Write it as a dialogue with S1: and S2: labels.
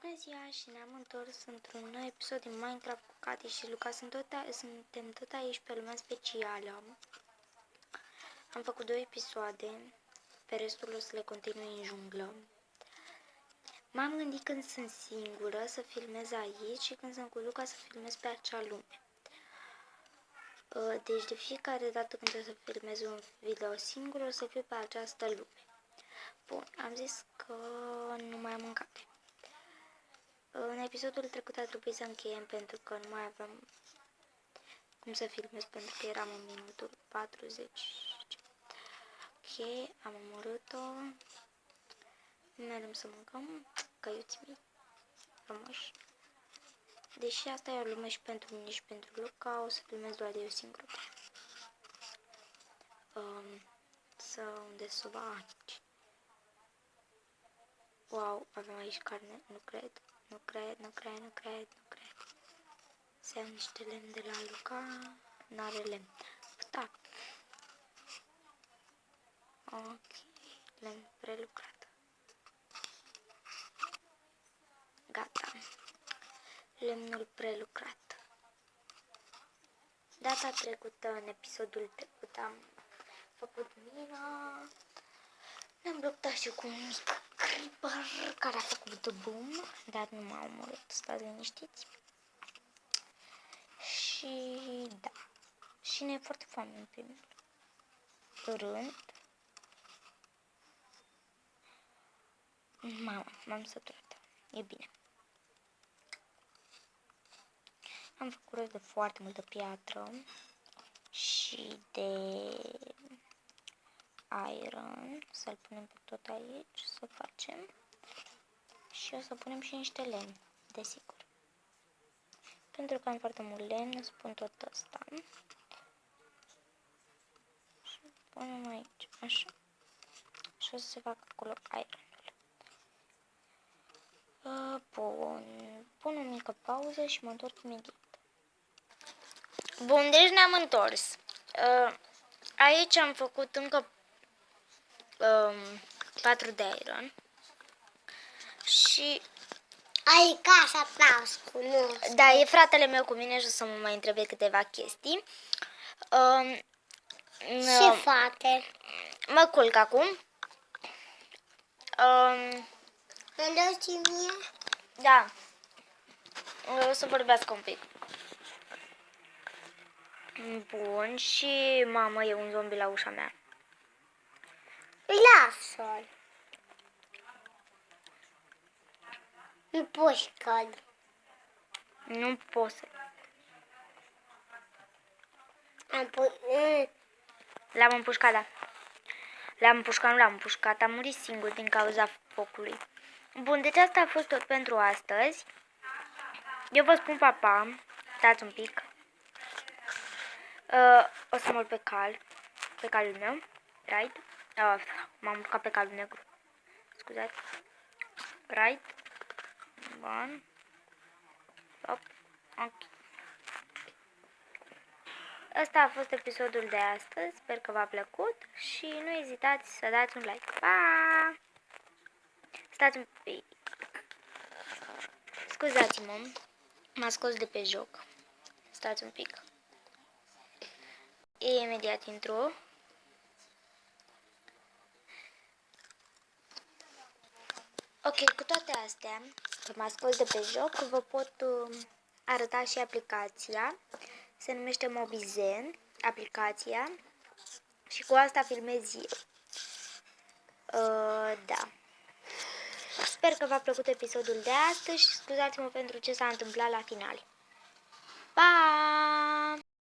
S1: Bună ziua și ne-am întors într-un nou episod din Minecraft cu Cati și Luca. Suntem tot aici pe lumea specială. Am făcut 2 episoade, pe restul o să le continui în junglă. M-am gândit când sunt singură să filmez aici și când sunt cu Luca să filmez pe acea lume. Deci de fiecare dată când o să filmez un video singur o să fiu pe această lume. Bun, am zis că nu mai am mâncare. În episodul trecut a trebuit să încheiem pentru că nu mai aveam cum să filmez pentru că eram în minutul 40. Ok, am omorât-o. Mergem să mâncăm căiuții mei rămăși. Deși asta e o lume și pentru mine și pentru Luca, o să filmez doar eu singur. Unde să aici. Wow, avem aici carne, nu cred. Nu cred. Să iau niște lemn de la Luca. N-are lemn. Da. Ok. Lemn prelucrat. Gata. Lemnul prelucrat. Data trecută, în episodul trecut, am făcut mina. Ne-am luptat și cu un mic creeper care a făcut boom, dar nu m-a omorât. Stați liniștiți. Și da. Și ne e foarte foame în primul rând. M-am săturat. E bine. Am făcut rost de foarte multă piatră și de iron. Să-l punem pe tot aici, să facem. Și o să punem și niște lemn, desigur. Pentru că am foarte mult lemn, spun tot ăsta. Și punem aici, așa. Și o să se facă acolo ironul. Bun. Pun o mică pauză și mă întorc imediat. Bun, deci ne-am întors. Aici am făcut încă 4 de iron. Și
S2: ai casa ta, cunosc.
S1: da, e fratele meu cu mine și o să mă mai întrebe câteva chestii.
S2: Ce fate?
S1: Mă culc acum.
S2: Îmi dai și mie?
S1: Da. O să vorbească un pic. Bun, și mamă, e un zombie la ușa mea.
S2: Lasă-l. Nu poți cad.
S1: Nu pot să. L-am împușcat, da. Nu l-am împușcat, am murit singur din cauza focului. Bun, deci asta a fost tot pentru astăzi. Eu vă spun papa. Stați un pic. O să mă urc pe calul meu. Right? M-am urcat pe calul negru. Scuzați. Right? Bun. Stop. Ok. Asta a fost episodul de astăzi. Sper că v-a plăcut și nu ezitați să dați un like. Pa! Stați un pic. Scuzați-mă. M-a scos de pe joc. Stați un pic. E imediat intro. Ok, cu toate astea, că m-a scos de pe joc, vă pot arăta și aplicația. Se numește Mobizen, aplicația. Și cu asta filmez eu. Da. Sper că v-a plăcut episodul de astăzi și scuzați-mă pentru ce s-a întâmplat la final. Pa!